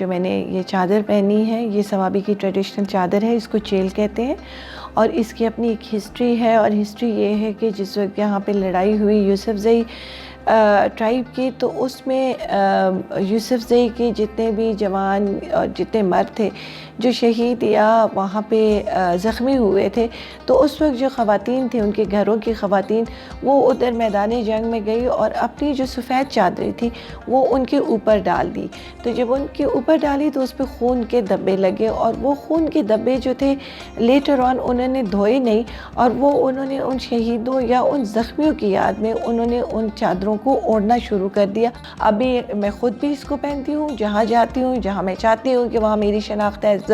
जो मैंने ये चादर पहनी है, ये सवाबी की ट्रेडिशनल चादर है, इसको चेल कहते हैं और इसकी अपनी एक हिस्ट्री है। और हिस्ट्री ये है कि जिस वक्त यहाँ पे लड़ाई हुई यूसुफजई ट्राइब की, तो उसमें यूसुफजई के जितने भी जवान और जितने मर्द थे जो शहीद या वहाँ पे ज़ख्मी हुए थे, तो उस वक्त जो ख़वातीन थी, उनके घरों की ख़वातीन, वो उधर मैदान जंग में गई और अपनी जो सफ़ेद चादरें थी वो उनके ऊपर डाल दी। तो जब उनके ऊपर डाली तो उस पर खून के धब्बे लगे और वो खून के धब्बे जो थे लेटर ऑन उन्होंने धोए नहीं और वो उन्होंने उन शहीदों या उन ज़ख्मियों की याद में उन्होंने उन चादरों को ओढ़ना शुरू कर दिया। अभी मैं ख़ुद भी इसको पहनती हूँ, जहाँ जाती हूँ, जहाँ मैं चाहती हूँ कि वहाँ मेरी शनाख्त एज़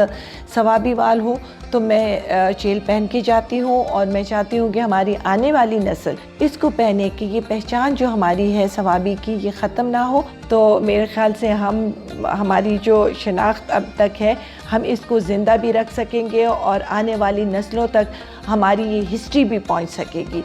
सवाबी वाल हो, तो मैं चेल पहन के जाती हूँ और मैं चाहती हूँ कि हमारी आने वाली नस्ल इसको पहने कि ये पहचान जो हमारी है सवाबी की ये ख़त्म ना हो। तो मेरे ख़्याल से हमारी जो शनाख्त अब तक है हम इसको ज़िंदा भी रख सकेंगे और आने वाली नस्लों तक हमारी ये हिस्ट्री भी पहुँच सकेगी।